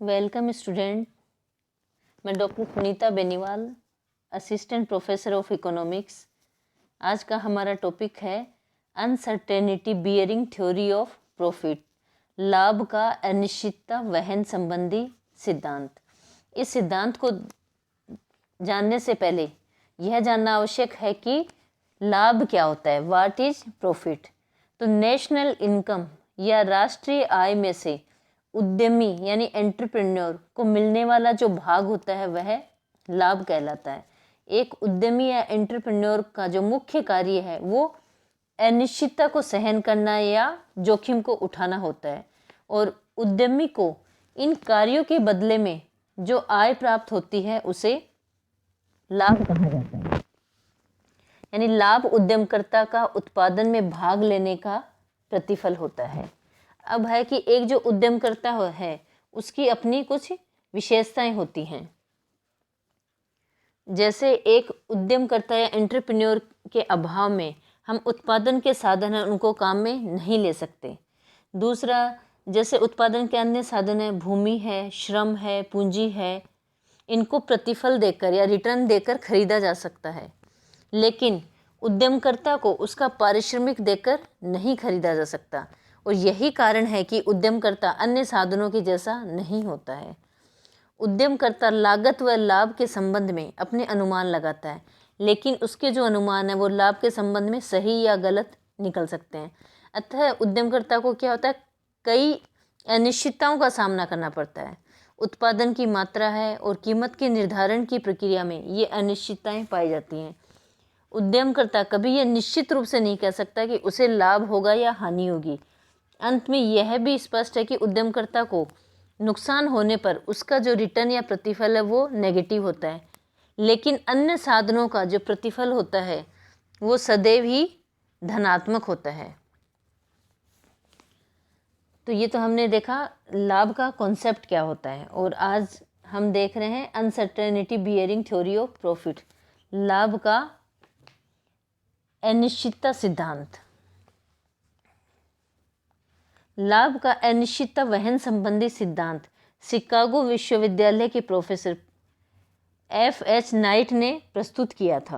Welcome student. मैं doctor Sunita Beniwal, assistant professor of economics. आज का हमारा टॉपिक है uncertainty bearing theory of profit, लाभ का अनिश्चितता वहन संबंधी सिद्धांत। इस सिद्धांत को जानने से पहले यह जानना आवश्यक है कि लाभ क्या होता है, व्हाट इज प्रॉफिट। तो नेशनल इनकम या राष्ट्रीय आय में से उद्यमी यानी एंटरप्रेन्योर को मिलने वाला जो भाग होता है वह लाभ कहलाता है। एक उद्यमी या एंटरप्रेन्योर का जो मुख्य कार्य है वो अनिश्चितता को सहन करना या जोखिम को उठाना होता है, और उद्यमी को इन कार्यों के बदले में जो आय प्राप्त होती है उसे लाभ कहा जाता है। यानी लाभ उद्यमकर्ता का उत्पादन में भाग लेने का प्रतिफल होता है। अब है कि एक जो उद्यमकर्ता है उसकी अपनी कुछ विशेषताएं होती हैं। जैसे एक उद्यमकर्ता या एंटरप्रेन्योर के अभाव में हम उत्पादन के साधन हैं उनको काम में नहीं ले सकते। दूसरा, जैसे उत्पादन के अन्य साधन है, भूमि है, श्रम है, पूंजी है, इनको प्रतिफल देकर या रिटर्न देकर खरीदा जा सकता है, लेकिन उद्यमकर्ता को उसका पारिश्रमिक देकर नहीं खरीदा जा सकता। और यही कारण है कि उद्यमकर्ता अन्य साधनों के जैसा नहीं होता है। उद्यमकर्ता लागत व लाभ के संबंध में अपने अनुमान लगाता है, लेकिन उसके जो अनुमान है वो लाभ के संबंध में सही या गलत निकल सकते हैं। अतः उद्यमकर्ता को क्या होता है, कई अनिश्चितताओं का सामना करना पड़ता है। उत्पादन की मात्रा है और कीमत के निर्धारण की प्रक्रिया में ये अनिश्चितताएं पाई जाती हैं। उद्यमकर्ता कभी यह निश्चित रूप से नहीं कह सकता कि उसे लाभ होगा या हानि होगी। अंत में यह भी स्पष्ट है कि उद्यमकर्ता को नुकसान होने पर उसका जो रिटर्न या प्रतिफल है वो नेगेटिव होता है, लेकिन अन्य साधनों का जो प्रतिफल होता है वो सदैव ही धनात्मक होता है। तो ये तो हमने देखा लाभ का कॉन्सेप्ट क्या होता है, और आज हम देख रहे हैं uncertainty bearing theory of profit, लाभ का अनिश्चितता सिद्धांत। लाभ का अनिश्चितता वहन संबंधी सिद्धांत शिकागो विश्वविद्यालय के प्रोफेसर F.H. नाइट ने प्रस्तुत किया था,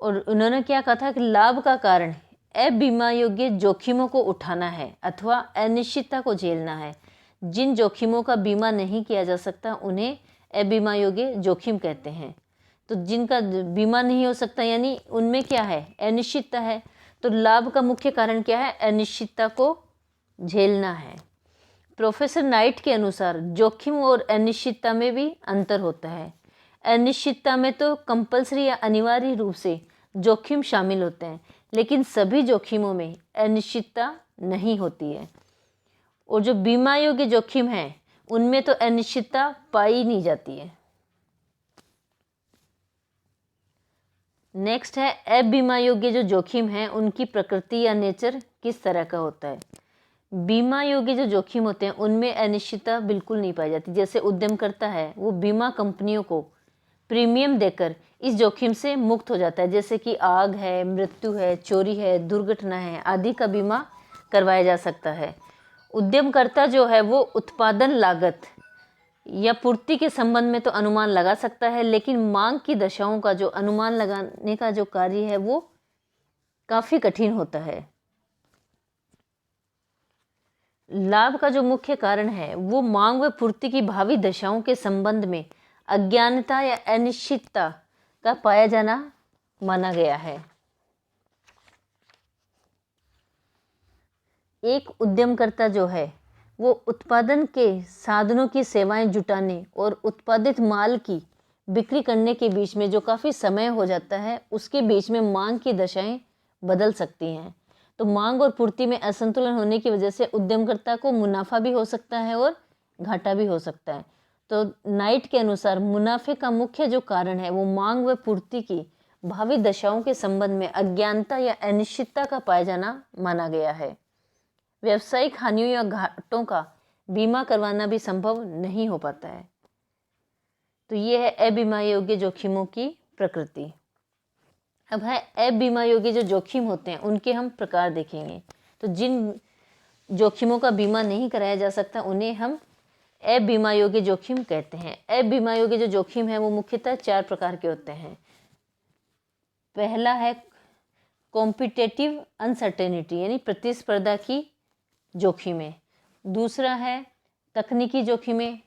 और उन्होंने क्या कहा था कि लाभ का कारण अबीमा योग्य जोखिमों को उठाना है अथवा अनिश्चितता को झेलना है। जिन जोखिमों का बीमा नहीं किया जा सकता उन्हें अबीमा योग्य जोखिम कहते हैं। तो जिनका बीमा नहीं हो सकता यानी उनमें क्या है, अनिश्चितता है। तो लाभ का मुख्य कारण क्या है, अनिश्चितता को झेलना है। प्रोफेसर नाइट के अनुसार जोखिम और अनिश्चितता में भी अंतर होता है। अनिश्चितता में तो कंपल्सरी या अनिवार्य रूप से जोखिम शामिल होते हैं, लेकिन सभी जोखिमों में अनिश्चितता नहीं होती है। और जो बीमा योग्य जोखिम है उनमें तो अनिश्चितता पाई नहीं जाती है। नेक्स्ट है अबीमा योग्य जो जोखिम है उनकी प्रकृति या नेचर किस तरह का होता है। बीमा योग्य जो जोखिम होते हैं उनमें अनिश्चितता बिल्कुल नहीं पाई जाती। जैसे उद्यमकर्ता है वो बीमा कंपनियों को प्रीमियम देकर इस जोखिम से मुक्त हो जाता है, जैसे कि आग है, मृत्यु है, चोरी है, दुर्घटना है आदि का बीमा करवाया जा सकता है। उद्यमकर्ता जो है वो उत्पादन लागत या पूर्ति के संबंध में तो अनुमान लगा सकता है, लेकिन मांग की दशाओं का जो अनुमान लगाने का जो कार्य है वो काफी कठिन होता है। लाभ का जो मुख्य कारण है वो मांग व पूर्ति की भावी दशाओं के संबंध में अज्ञानता या अनिश्चितता का पाया जाना माना गया है। एक उद्यमकर्ता जो है वो उत्पादन के साधनों की सेवाएं जुटाने और उत्पादित माल की बिक्री करने के बीच में जो काफ़ी समय हो जाता है उसके बीच में मांग की दशाएं बदल सकती हैं। तो मांग और पूर्ति में असंतुलन होने की वजह से उद्यमकर्ता को मुनाफा भी हो सकता है और घाटा भी हो सकता है। तो नाइट के अनुसार मुनाफे का मुख्य जो कारण है वो मांग व पूर्ति की भावी दशाओं के संबंध में अज्ञानता या अनिश्चितता का पाया जाना माना गया है। व्यावसायिक हानियों या घाटों का बीमा करवाना भी संभव नहीं हो पाता है। तो ये है अबीमा योग्य जोखिमों की प्रकृति। अब है अबीमा योग्य जो जोखिम होते हैं उनके हम प्रकार देखेंगे। तो जिन जोखिमों का बीमा नहीं कराया जा सकता उन्हें हम अबीमा योग्य जोखिम कहते हैं। अबीमा योग्य जो जोखिम है वो मुख्यतः 4 प्रकार के होते हैं। पहला है कॉम्पिटेटिव अनसर्टेनिटी यानी प्रतिस्पर्धा की जोखिमें। दूसरा है तकनीकी जोखिमें,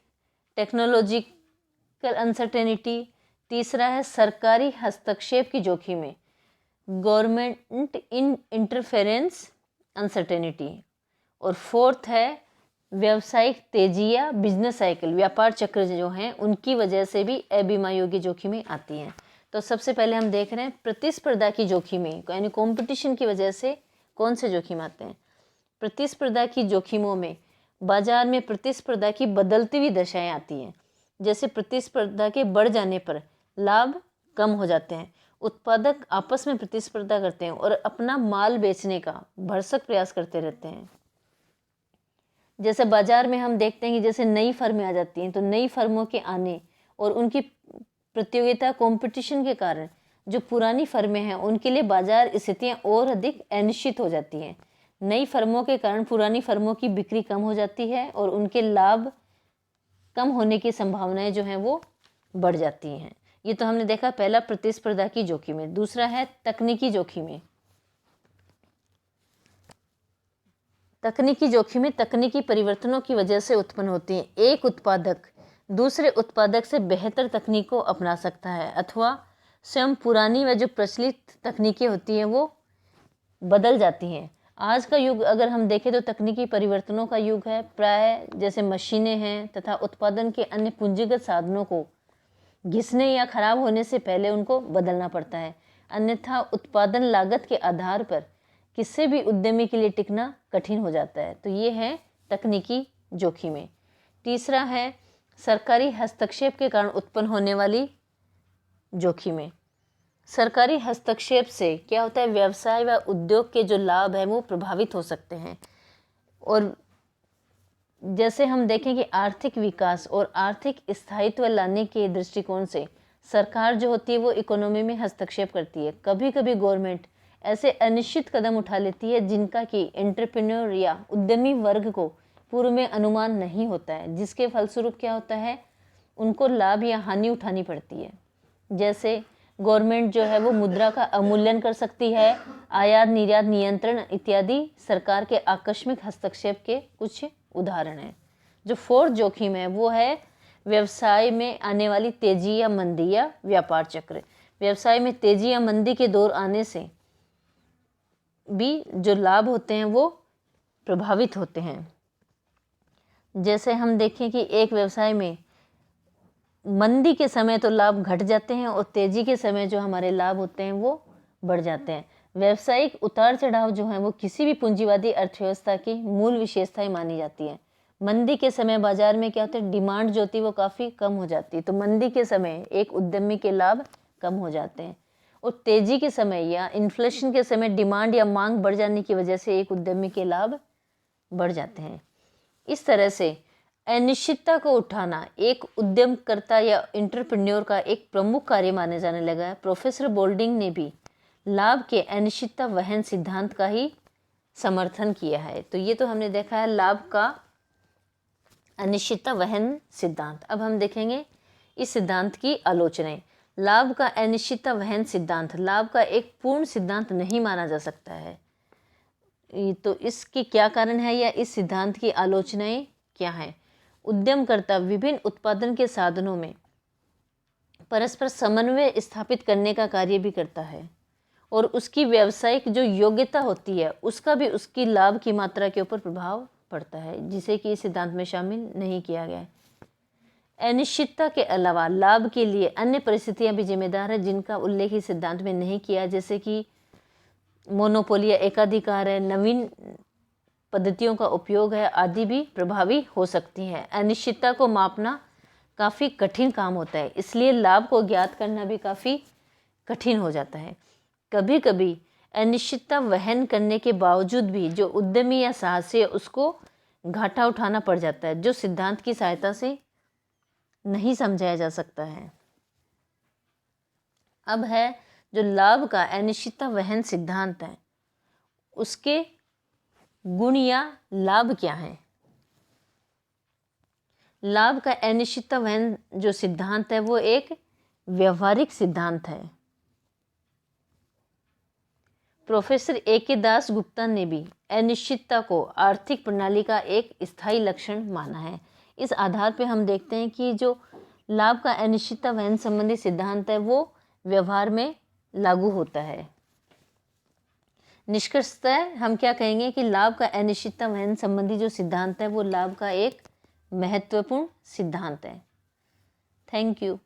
टेक्नोलॉजिकल अनसर्टेनिटी। तीसरा है सरकारी हस्तक्षेप की जोखिमें, गवर्नमेंट इंटरफेरेंस अनसर्टेनिटी। और फोर्थ है व्यावसायिक तेजी या बिजनेस साइकिल, व्यापार चक्र जो हैं उनकी वजह से भी अबीमा योग्य जोखिमें आती हैं। तो सबसे पहले हम देख रहे हैं प्रतिस्पर्धा की जोखिमें, यानी कंपटीशन की वजह से कौन से जोखिम आते हैं। प्रतिस्पर्धा की जोखिमों में बाजार में प्रतिस्पर्धा की बदलती हुई दशाएं आती हैं। जैसे प्रतिस्पर्धा के बढ़ जाने पर लाभ कम हो जाते हैं, उत्पादक आपस में प्रतिस्पर्धा करते हैं और अपना माल बेचने का भरसक प्रयास करते रहते हैं। जैसे बाजार में हम देखते हैं कि जैसे नई फर्में आ जाती हैं, तो नई फर्मों के आने और उनकी प्रतियोगिता कंपटीशन के कारण जो पुरानी फर्में हैं उनके लिए बाजार स्थितियां और अधिक अनिश्चित हो जाती हैं। नई फर्मों के कारण पुरानी फर्मों की बिक्री कम हो जाती है और उनके लाभ कम होने की संभावनाएं जो हैं वो बढ़ जाती हैं। ये तो हमने देखा पहला प्रतिस्पर्धा की जोखिमें। दूसरा है तकनीकी जोखिमें। तकनीकी जोखिमें तकनीकी परिवर्तनों की वजह से उत्पन्न होती हैं। एक उत्पादक दूसरे उत्पादक से बेहतर तकनीक को अपना सकता है अथवा स्वयं पुरानी व जो प्रचलित तकनीकें होती हैं वो बदल जाती हैं। आज का युग अगर हम देखें तो तकनीकी परिवर्तनों का युग है। प्राय जैसे मशीनें हैं तथा उत्पादन के अन्य पूंजीगत साधनों को घिसने या खराब होने से पहले उनको बदलना पड़ता है, अन्यथा उत्पादन लागत के आधार पर किसी भी उद्यमी के लिए टिकना कठिन हो जाता है। तो ये है तकनीकी जोखिमें। तीसरा है सरकारी हस्तक्षेप के कारण उत्पन्न होने वाली जोखिमें। सरकारी हस्तक्षेप से क्या होता है, व्यवसाय व उद्योग के जो लाभ हैं वो प्रभावित हो सकते हैं। और जैसे हम देखें कि आर्थिक विकास और आर्थिक स्थायित्व लाने के दृष्टिकोण से सरकार जो होती है वो इकोनॉमी में हस्तक्षेप करती है। कभी कभी गवर्नमेंट ऐसे अनिश्चित कदम उठा लेती है जिनका कि एंटरप्रेन्योर या उद्यमी वर्ग को पूर्व में अनुमान नहीं होता है, जिसके फलस्वरूप क्या होता है, उनको लाभ या हानि उठानी पड़ती है। जैसे गवर्नमेंट जो है वो मुद्रा का अवमूल्यन कर सकती है, आयात निर्यात नियंत्रण इत्यादि सरकार के आकस्मिक हस्तक्षेप के कुछ उदाहरण हैं। जो फोर्थ जोखिम है वो है व्यवसाय में आने वाली तेजी या मंदी या व्यापार चक्र। व्यवसाय में तेजी या मंदी के दौर आने से भी जो लाभ होते हैं वो प्रभावित होते हैं। जैसे हम देखें कि एक व्यवसाय में मंदी के समय तो लाभ घट जाते हैं और तेजी के समय जो हमारे लाभ होते हैं वो बढ़ जाते हैं। व्यावसायिक उतार चढ़ाव जो है वो किसी भी पूंजीवादी अर्थव्यवस्था की मूल विशेषताएं मानी जाती है। मंदी के समय बाजार में क्या होता है, डिमांड जो होती है वो काफ़ी कम हो जाती है, तो मंदी के समय एक उद्यमी के लाभ कम हो जाते हैं। और तेजी के समय या इन्फ्लेशन के समय डिमांड या मांग बढ़ जाने की वजह से एक उद्यमी के लाभ बढ़ जाते हैं। इस तरह से अनिश्चितता को उठाना एक उद्यमकर्ता या एंटरप्रेन्योर का एक प्रमुख कार्य माने जाने लगा है। प्रोफेसर बोल्डिंग ने भी लाभ के अनिश्चितता वहन सिद्धांत का ही समर्थन किया है। तो ये तो हमने देखा है लाभ का अनिश्चितता वहन सिद्धांत। अब हम देखेंगे इस सिद्धांत की आलोचनाएं। लाभ का अनिश्चितता वहन सिद्धांत लाभ का एक पूर्ण सिद्धांत नहीं माना जा सकता है। तो इसके क्या कारण है या इस सिद्धांत की आलोचनाएं क्या हैं। उद्यमकर्ता विभिन्न उत्पादन के साधनों में परस्पर समन्वय स्थापित करने का कार्य भी करता है और उसकी व्यावसायिक जो योग्यता होती है उसका भी उसकी लाभ की मात्रा के ऊपर प्रभाव पड़ता है, जिसे कि इस सिद्धांत में शामिल नहीं किया गया है। अनिश्चितता के अलावा लाभ के लिए अन्य परिस्थितियां भी जिम्मेदार है जिनका उल्लेख इस सिद्धांत में नहीं किया, जैसे कि मोनोपोली या एकाधिकार है, नवीन पद्धतियों का उपयोग है आदि भी प्रभावी हो सकती हैं। अनिश्चितता को मापना काफ़ी कठिन काम होता है, इसलिए लाभ को ज्ञात करना भी काफ़ी कठिन हो जाता है। कभी कभी अनिश्चितता वहन करने के बावजूद भी जो उद्यमी या साहसी है उसको घाटा उठाना पड़ जाता है, जो सिद्धांत की सहायता से नहीं समझाया जा सकता है। अब है जो लाभ का अनिश्चितता वहन सिद्धांत है उसके गुण या लाभ क्या है। लाभ का अनिश्चितता वहन जो सिद्धांत है वो एक व्यवहारिक सिद्धांत है। Professor A.K. दास गुप्ता ने भी अनिश्चितता को आर्थिक प्रणाली का एक स्थायी लक्षण माना है। इस आधार पर हम देखते हैं कि जो लाभ का अनिश्चितता वहन संबंधी सिद्धांत है वो व्यवहार में लागू होता है। निष्कर्षतः हम क्या कहेंगे कि लाभ का अनिश्चितता वहन संबंधी जो सिद्धांत है वो लाभ का एक महत्वपूर्ण सिद्धांत है। Thank you.